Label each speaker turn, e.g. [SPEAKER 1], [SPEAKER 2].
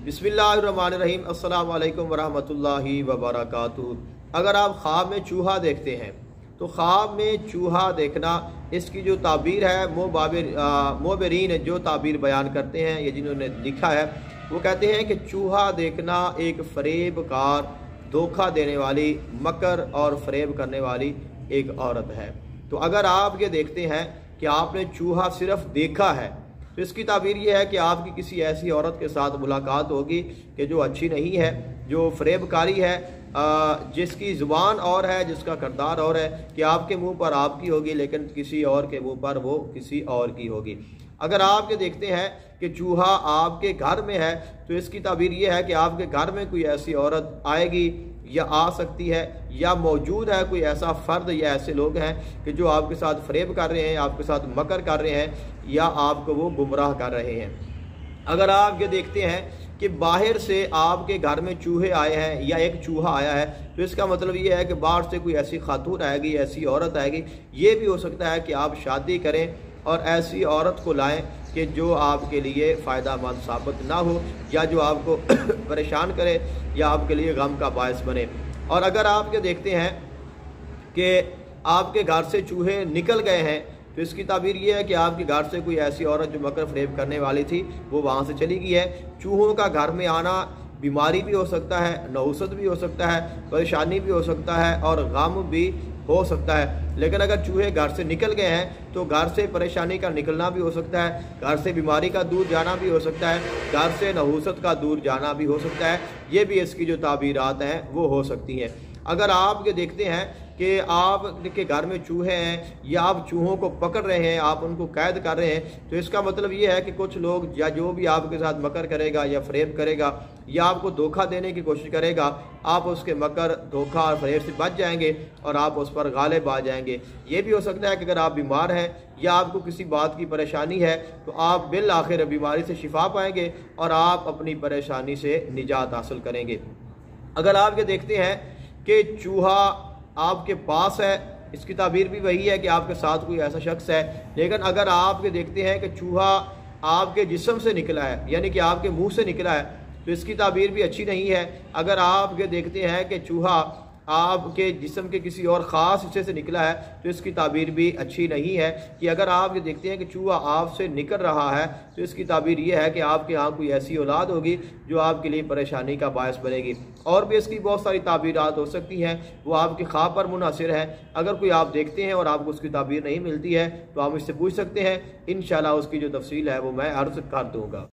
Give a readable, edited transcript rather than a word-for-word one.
[SPEAKER 1] बिस्मिल्लाहिर्रहमानिर्रहीम। अस्सलामु अलैकुम वरहमतुल्लाहि वबरकातुहू। अगर आप ख्वाब में चूहा देखते हैं तो ख्वाब में चूहा देखना, इसकी जो ताबीर है मोबरीन जो ताबीर बयान करते हैं, ये जिन्होंने लिखा है वो कहते हैं कि चूहा देखना एक फरेबकार, धोखा देने वाली, मकर और फरेब करने वाली एक औरत है। तो अगर आप ये देखते हैं कि आपने चूहा सिर्फ देखा है तो इसकी ताबीर ये है कि आपकी किसी ऐसी औरत के साथ मुलाकात होगी कि जो अच्छी नहीं है, जो फरेबकारी है, जिसकी ज़ुबान और है, जिसका किरदार और है, कि आपके मुंह पर आपकी होगी लेकिन किसी और के मुंह पर वो किसी और की होगी। अगर आप ये देखते हैं कि चूहा आपके घर में है तो इसकी ताबीर ये है कि आपके घर में कोई ऐसी औरत आएगी या आ सकती है, या मौजूद है कोई ऐसा फ़र्द या ऐसे लोग हैं कि जो आपके साथ फरेब कर रहे हैं, आपके साथ मकर कर रहे हैं, या आपको वो गुमराह कर रहे हैं। अगर आप ये देखते हैं कि बाहर से आपके घर में चूहे आए हैं या एक चूहा आया है तो इसका मतलब ये है कि बाहर से कोई ऐसी खातून आएगी, ऐसी औरत आएगी। ये भी हो सकता है कि आप शादी करें और ऐसी औरत को लाएं कि जो आपके लिए फ़ायदामंद साबित ना हो, या जो आपको परेशान करे या आपके लिए गम का बायस बने। और अगर आप ये देखते हैं कि आपके घर से चूहे निकल गए हैं तो इसकी ताबीर ये है कि आपके घर से कोई ऐसी औरत जो मकर फरेब करने वाली थी वो वहाँ से चली गई है। चूहों का घर में आना बीमारी भी हो सकता है, नहुसत भी हो सकता है, परेशानी भी हो सकता है और गम भी हो सकता है। लेकिन अगर चूहे घर से निकल गए हैं तो घर से परेशानी का निकलना भी हो सकता है, घर से बीमारी का दूर जाना भी हो सकता है, घर से नहुसत का दूर जाना भी हो सकता है। ये भी इसकी जो ताबीरात हैं वो हो सकती हैं। अगर आप ये देखते हैं कि आपके घर में चूहे हैं या आप चूहों को पकड़ रहे हैं, आप उनको कैद कर रहे हैं, तो इसका मतलब ये है कि कुछ लोग या जो भी आपके साथ मकर करेगा या फरेब करेगा या आपको धोखा देने की कोशिश करेगा, आप उसके मकर, धोखा और फरेब से बच जाएंगे और आप उस पर गालिब आ जाएंगे। ये भी हो सकता है कि अगर आप बीमार हैं या आपको किसी बात की परेशानी है तो आप बिल आखिर बीमारी से शिफा पाएंगे और आप अपनी परेशानी से निजात हासिल करेंगे। अगर आप ये देखते हैं कि चूहा आपके पास है, इसकी ताबीर भी वही है कि आपके साथ कोई ऐसा शख्स है। लेकिन अगर आप ये देखते हैं कि चूहा आपके जिस्म से निकला है, यानी कि आपके मुंह से निकला है, तो इसकी ताबीर भी अच्छी नहीं है। अगर आप ये देखते हैं कि चूहा आपके जिस्म के किसी और ख़ास हिस्से से निकला है तो इसकी ताबीर भी अच्छी नहीं है। कि अगर आप ये देखते हैं कि चूहा आपसे निकल रहा है तो इसकी ताबीर ये है कि आपके यहाँ कोई ऐसी औलाद होगी जो आपके लिए परेशानी का बायस बनेगी। और भी इसकी बहुत सारी ताबीरात हो सकती हैं, वो आपके ख्वाब पर मुनासिर है। अगर कोई आप देखते हैं और आपको उसकी ताबीर नहीं मिलती है तो आप इससे पूछ सकते हैं, इंशाल्लाह उसकी जो तफसील है वो मैं अर्ज़ कर दूँगा।